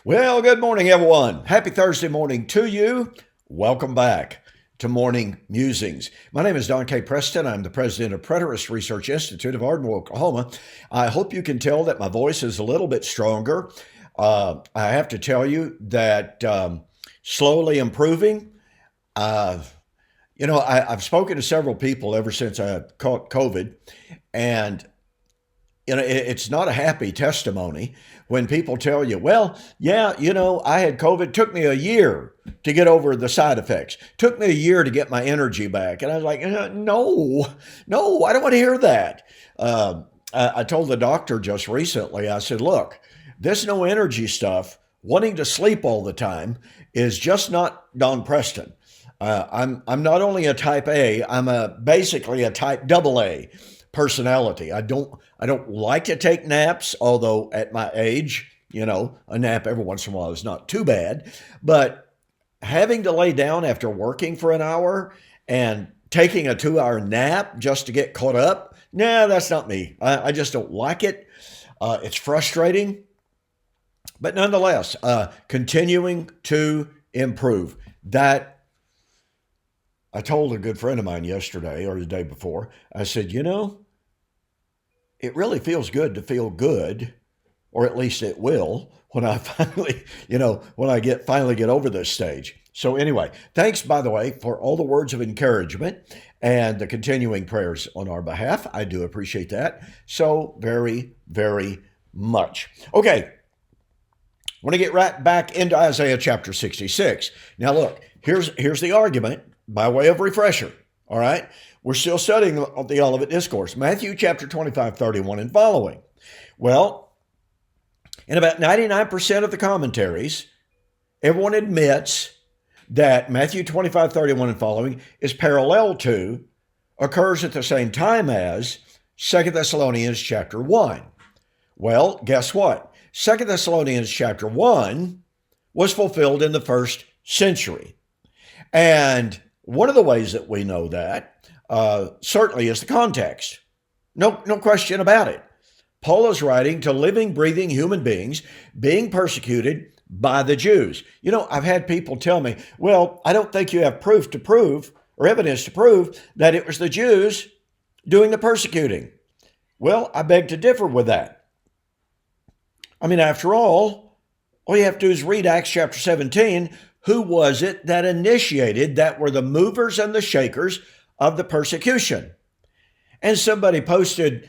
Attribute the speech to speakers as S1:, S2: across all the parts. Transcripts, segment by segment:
S1: Well, good morning, everyone. Happy Thursday morning to you. Welcome back to Morning Musings. My name is Don K. Preston. I'm the president of Preterist Research Institute of Ardmore, Oklahoma. I hope you can tell that my voice is a little bit stronger. I have to tell you that slowly improving. I've spoken to several people ever since I caught COVID, and it's not a happy testimony when people tell you, well, yeah, I had COVID. It took me a year to get over the side effects. It took me a year to get my energy back. And I was like, no, I don't want to hear that. I told the doctor just recently, I said, look, this no energy stuff, wanting to sleep all the time is just not Don Preston. I'm not only a type A, I'm basically a type double A personality. I don't like to take naps, although at my age, a nap every once in a while is not too bad. But having to lay down after working for an hour and taking a 2-hour nap just to get caught up, that's not me. I just don't like it. It's frustrating. But nonetheless, continuing to improve. That I told a good friend of mine yesterday or the day before, I said, it really feels good to feel good, or at least it will when I finally, finally get over this stage. So anyway, thanks, by the way, for all the words of encouragement and the continuing prayers on our behalf. I do appreciate that so very, very much. Okay, I want to get right back into Isaiah chapter 66. Now look, here's the argument by way of refresher, all right? We're still studying the Olivet Discourse, Matthew chapter 25, 31 and following. Well, in about 99% of the commentaries, everyone admits that Matthew 25, 31 and following is parallel to, occurs at the same time as 2 Thessalonians chapter 1. Well, guess what? 2 Thessalonians chapter 1 was fulfilled in the first century. And one of the ways that we know that certainly is the context. No question about it. Paul is writing to living, breathing human beings being persecuted by the Jews. I've had people tell me, well, I don't think you have proof to prove or evidence to prove that it was the Jews doing the persecuting. Well, I beg to differ with that. After all you have to do is read Acts chapter 17. Who was it that initiated, that were the movers and the shakers of the persecution? And somebody posted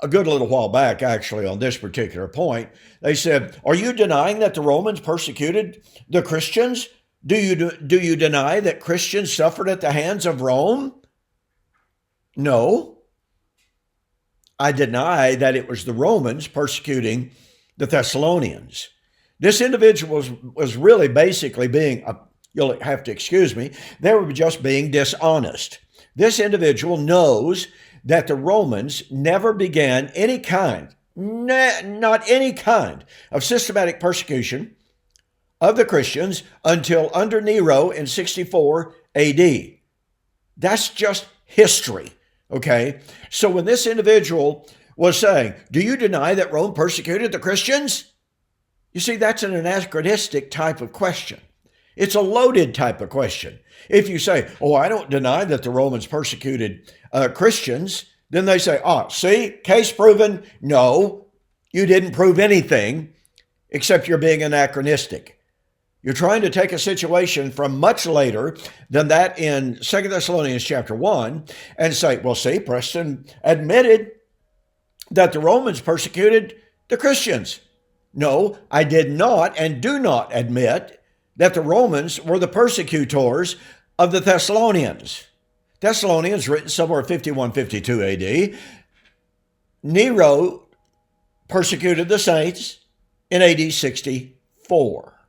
S1: a good little while back, actually, on this particular point. They said, are you denying that the Romans persecuted the Christians? Do you deny that Christians suffered at the hands of Rome? No. I deny that it was the Romans persecuting the Thessalonians. This individual was really basically being, you'll have to excuse me, they were just being dishonest. This individual knows that the Romans never began any kind, not any kind of systematic persecution of the Christians until under Nero in 64 AD. That's just history, okay? So when this individual was saying, do you deny that Rome persecuted the Christians? You see, that's an anachronistic type of question. It's a loaded type of question. If you say, I don't deny that the Romans persecuted Christians, then they say, see, case proven. No, you didn't prove anything except you're being anachronistic. You're trying to take a situation from much later than that in 2 Thessalonians chapter 1 and say, well, see, Preston admitted that the Romans persecuted the Christians. No, I did not and do not admit that the Romans were the persecutors of the Thessalonians. Thessalonians, written somewhere 51, 52 AD. Nero persecuted the saints in AD 64,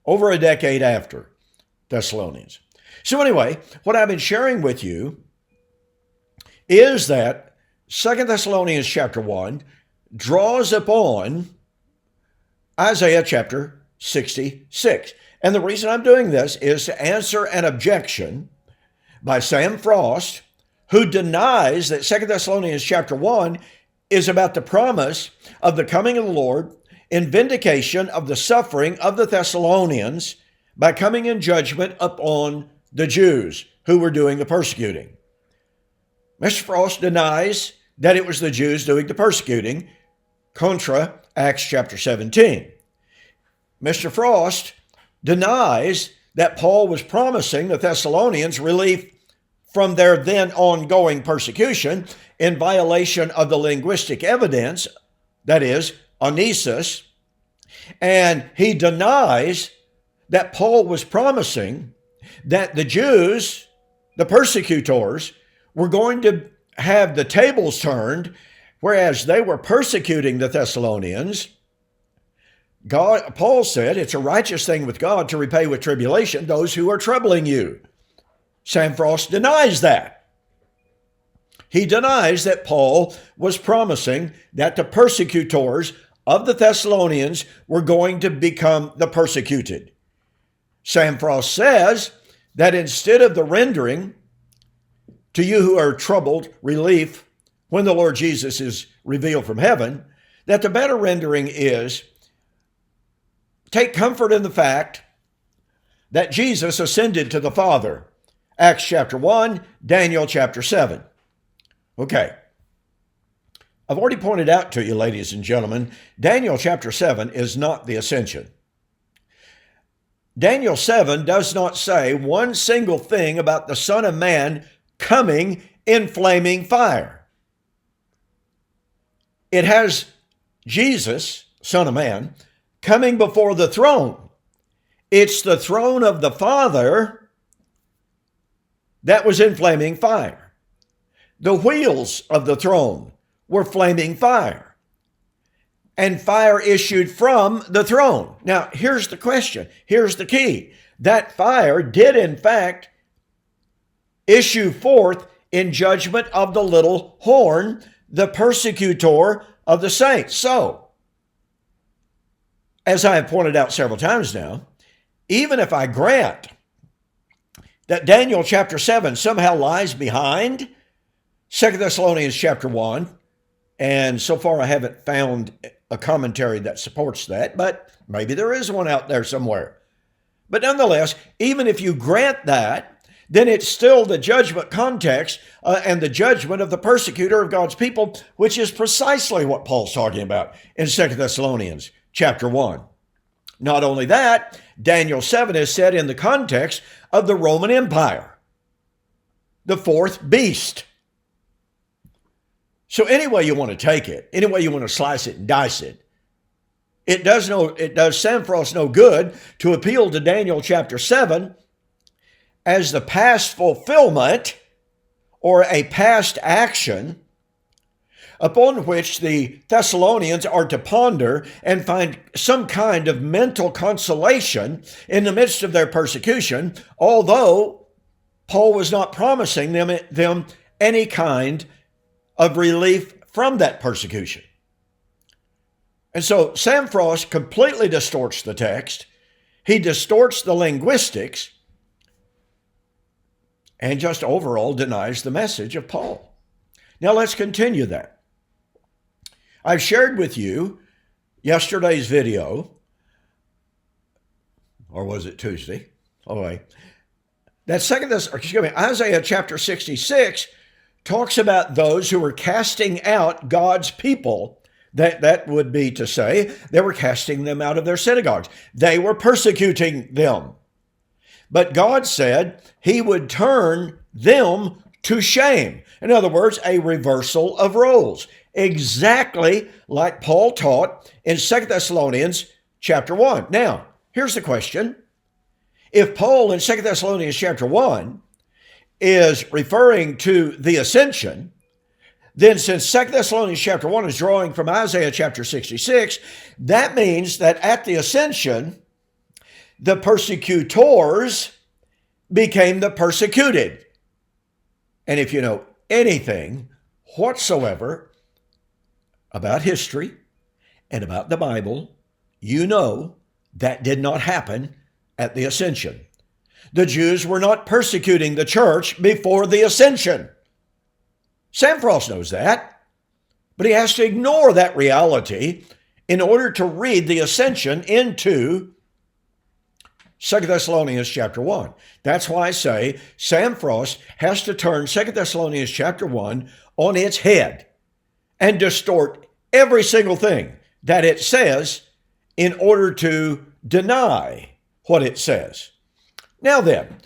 S1: over a decade after Thessalonians. So anyway, what I've been sharing with you is that 2 Thessalonians chapter 1 draws upon Isaiah chapter 66. And the reason I'm doing this is to answer an objection by Sam Frost, who denies that 2 Thessalonians chapter 1 is about the promise of the coming of the Lord in vindication of the suffering of the Thessalonians by coming in judgment upon the Jews who were doing the persecuting. Mr. Frost denies that it was the Jews doing the persecuting, contra Acts chapter 17. Mr. Frost denies that Paul was promising the Thessalonians relief from their then ongoing persecution in violation of the linguistic evidence, that is, onesis, and he denies that Paul was promising that the Jews, the persecutors, were going to have the tables turned, whereas they were persecuting the Thessalonians. Paul said it's a righteous thing with God to repay with tribulation those who are troubling you. Sam Frost denies that. He denies that Paul was promising that the persecutors of the Thessalonians were going to become the persecuted. Sam Frost says that instead of the rendering to you who are troubled relief when the Lord Jesus is revealed from heaven, that the better rendering is take comfort in the fact that Jesus ascended to the Father. Acts chapter 1, Daniel chapter 7. Okay. I've already pointed out to you, ladies and gentlemen, Daniel chapter 7 is not the ascension. Daniel 7 does not say one single thing about the Son of Man coming in flaming fire. It has Jesus, Son of Man, coming before the throne. It's the throne of the Father that was in flaming fire. The wheels of the throne were flaming fire, and fire issued from the throne. Now, here's the question. Here's the key. That fire did, in fact, issue forth in judgment of the little horn, the persecutor of the saints. So, as I have pointed out several times now, even if I grant that Daniel chapter 7 somehow lies behind 2 Thessalonians chapter 1, and so far I haven't found a commentary that supports that, but maybe there is one out there somewhere. But nonetheless, even if you grant that, then it's still the judgment context and the judgment of the persecutor of God's people, which is precisely what Paul's talking about in 2 Thessalonians chapter 1. Not only that, Daniel 7 is set in the context of the Roman Empire, the fourth beast. So any way you want to take it, any way you want to slice it and dice it, it does Sam Frost no good to appeal to Daniel chapter 7 as the past fulfillment or a past action upon which the Thessalonians are to ponder and find some kind of mental consolation in the midst of their persecution, although Paul was not promising them any kind of relief from that persecution. And so Sam Frost completely distorts the text. He distorts the linguistics and just overall denies the message of Paul. Now let's continue that. I've shared with you yesterday's video, or was it Tuesday? Oh, wait. That Isaiah chapter 66 talks about those who were casting out God's people. That would be to say, they were casting them out of their synagogues. They were persecuting them. But God said he would turn them to shame. In other words, a reversal of roles. Exactly like Paul taught in 2 Thessalonians chapter 1. Now, here's the question. If Paul in 2 Thessalonians chapter 1 is referring to the ascension, then since 2 Thessalonians chapter 1 is drawing from Isaiah chapter 66, that means that at the ascension, the persecutors became the persecuted. And if you know anything whatsoever about history and about the Bible, you know that did not happen at the ascension. The Jews were not persecuting the church before the ascension. Sam Frost knows that, but he has to ignore that reality in order to read the ascension into 2 Thessalonians chapter 1. That's why I say Sam Frost has to turn 2 Thessalonians chapter 1 on its head and distort every single thing that it says in order to deny what it says. Now then,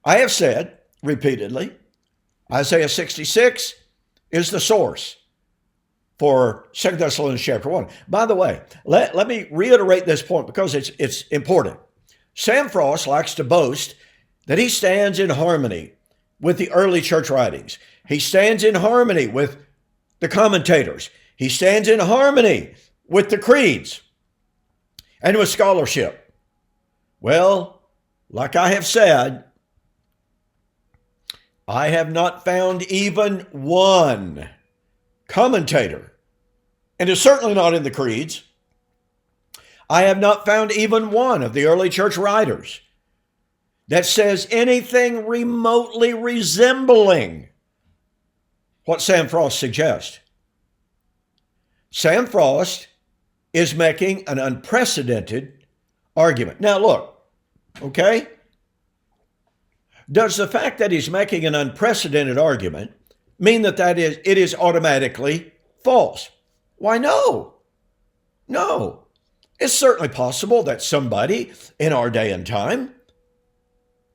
S1: I have said repeatedly, Isaiah 66 is the source for 2 Thessalonians chapter 1. By the way, let me reiterate this point because it's important. Sam Frost likes to boast that he stands in harmony with the early church writings. He stands in harmony with the commentators. He stands in harmony with the creeds and with scholarship. Well, like I have said, I have not found even one commentator, and it's certainly not in the creeds. I have not found even one of the early church writers that says anything remotely resembling what Sam Frost suggests. Sam Frost is making an unprecedented argument. Now look, okay? Does the fact that he's making an unprecedented argument mean that it is automatically false? Why, no. No. It's certainly possible that somebody in our day and time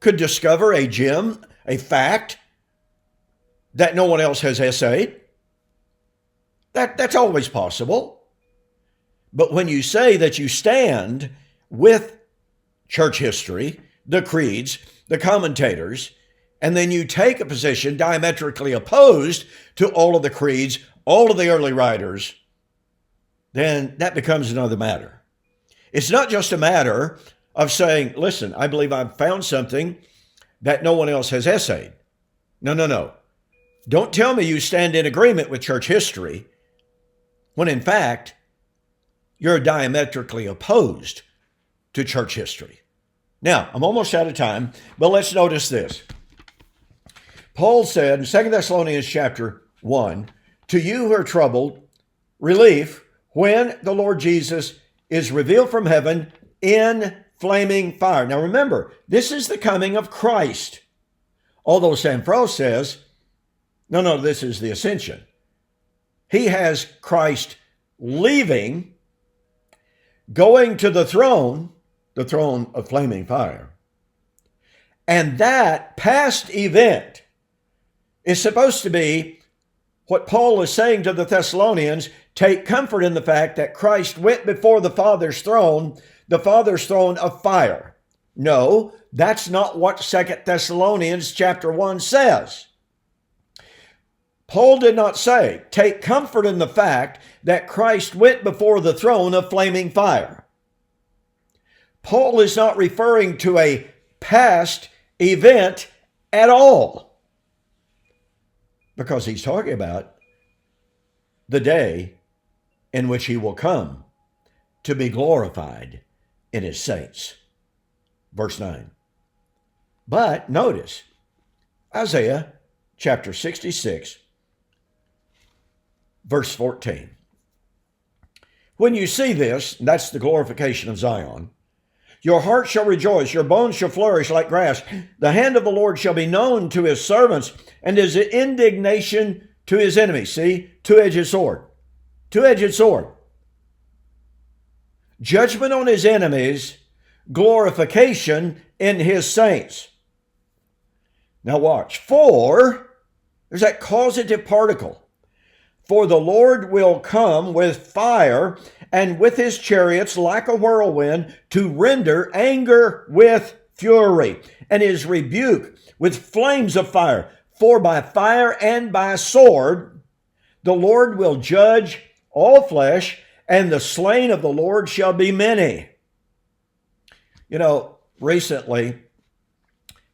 S1: could discover a gem, a fact that no one else has essayed. That's always possible. But when you say that you stand with church history, the creeds, the commentators, and then you take a position diametrically opposed to all of the creeds, all of the early writers, then that becomes another matter. It's not just a matter of saying, listen, I believe I've found something that no one else has essayed. No. Don't tell me you stand in agreement with church history when in fact you're diametrically opposed to church history. Now, I'm almost out of time, but let's notice this. Paul said in 2 Thessalonians chapter 1, to you who are troubled, relief when the Lord Jesus is revealed from heaven in flaming fire. Now remember, this is the coming of Christ. Although Sam Frost says, no, this is the ascension. He has Christ leaving, going to the throne of flaming fire. And that past event is supposed to be what Paul is saying to the Thessalonians, take comfort in the fact that Christ went before the Father's throne of fire. No, that's not what 2 Thessalonians chapter 1 says. Paul did not say, take comfort in the fact that Christ went before the throne of flaming fire. Paul is not referring to a past event at all, because he's talking about the day in which he will come to be glorified in his saints. Verse 9. But notice, Isaiah chapter 66, verse 14. When you see this, that's the glorification of Zion, your heart shall rejoice, your bones shall flourish like grass. The hand of the Lord shall be known to his servants, and his indignation to his enemies. See, two-edged sword. Two-edged sword. Judgment on his enemies, glorification in his saints. Now watch. For, there's that causative particle. For the Lord will come with fire and with his chariots like a whirlwind to render anger with fury and his rebuke with flames of fire. For by fire and by sword the Lord will judge all flesh, and the slain of the Lord shall be many. You know, recently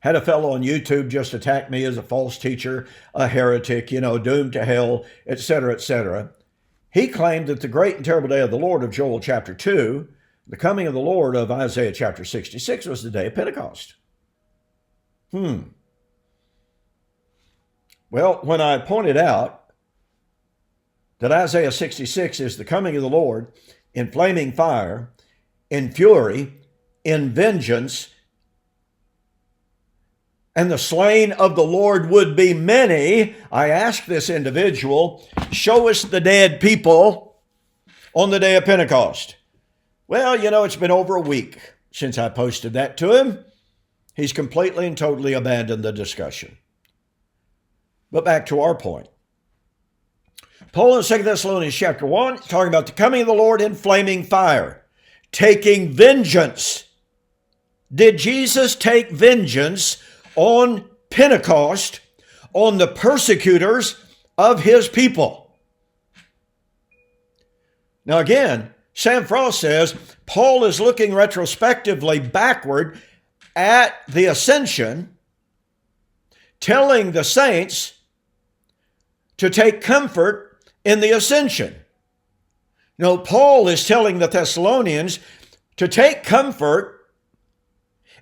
S1: had a fellow on YouTube just attack me as a false teacher, a heretic, doomed to hell, etc., etc. He claimed that the great and terrible day of the Lord of Joel chapter 2, the coming of the Lord of Isaiah chapter 66, was the day of Pentecost. Well, when I pointed out that Isaiah 66 is the coming of the Lord in flaming fire, in fury, in vengeance, and the slain of the Lord would be many, I asked this individual, show us the dead people on the day of Pentecost. Well, it's been over a week since I posted that to him. He's completely and totally abandoned the discussion. But back to our point. Paul in 2 Thessalonians chapter 1, talking about the coming of the Lord in flaming fire, taking vengeance. Did Jesus take vengeance on Pentecost on the persecutors of his people? Now again, Sam Frost says Paul is looking retrospectively backward at the ascension, telling the saints to take comfort in the ascension. No, Paul is telling the Thessalonians to take comfort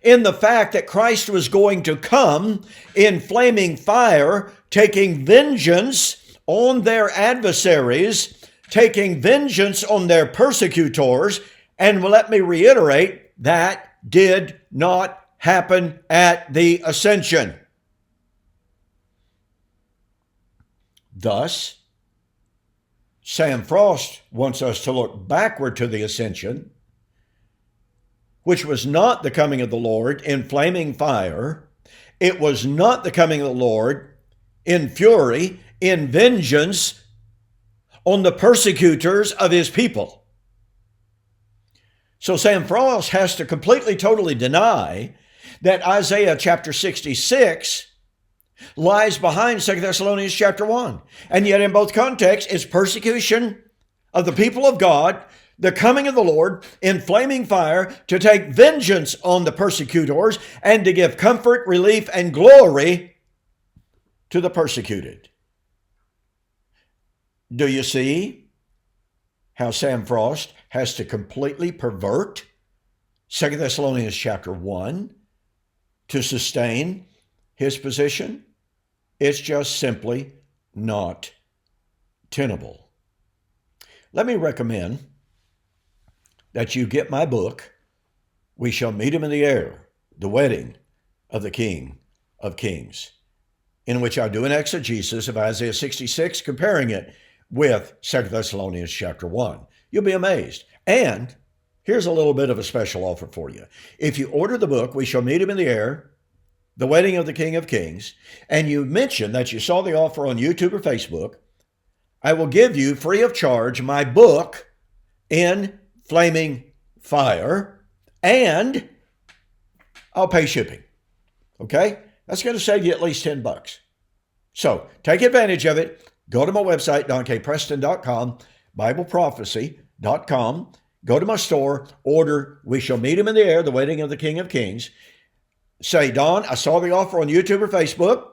S1: in the fact that Christ was going to come in flaming fire, taking vengeance on their adversaries, taking vengeance on their persecutors. And let me reiterate, that did not happen at the ascension. Thus, Sam Frost wants us to look backward to the ascension, which was not the coming of the Lord in flaming fire. It was not the coming of the Lord in fury, in vengeance on the persecutors of his people. So Sam Frost has to completely, totally deny that Isaiah chapter 66 lies behind 2 Thessalonians chapter 1. And yet in both contexts, it's persecution of the people of God, the coming of the Lord in flaming fire to take vengeance on the persecutors and to give comfort, relief, and glory to the persecuted. Do you see how Sam Frost has to completely pervert 2 Thessalonians chapter 1 to sustain his position? It's just simply not tenable. Let me recommend that you get my book, We Shall Meet Him in the Air, The Wedding of the King of Kings, in which I do an exegesis of Isaiah 66, comparing it with 2 Thessalonians chapter 1. You'll be amazed. And here's a little bit of a special offer for you. If you order the book, We Shall Meet Him in the Air, The Wedding of the King of Kings, and you mention that you saw the offer on YouTube or Facebook, I will give you free of charge my book in flaming fire, and I'll pay shipping. Okay? That's going to save you at least $10. So take advantage of it. Go to my website, donkpreston.com, BibleProphecy.com. Go to my store, order We Shall Meet Him in the Air, The Wedding of the King of Kings. Say, Don, I saw the offer on YouTube or Facebook.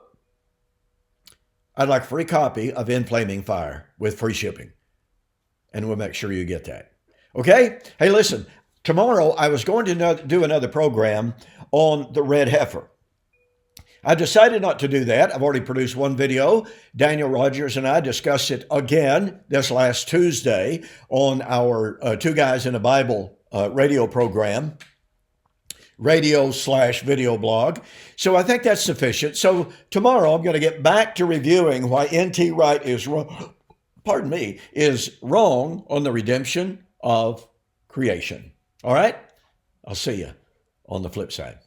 S1: I'd like a free copy of In Flaming Fire with free shipping. And we'll make sure you get that. Okay? Hey, listen, tomorrow I was going to do another program on the red heifer. I decided not to do that. I've already produced one video. Daniel Rogers and I discussed it again this last Tuesday on our Two Guys in a Bible radio program, radio/video blog. So I think that's sufficient. So tomorrow I'm going to get back to reviewing why N.T. Wright is wrong, is wrong on the redemption of creation. All right? I'll see you on the flip side.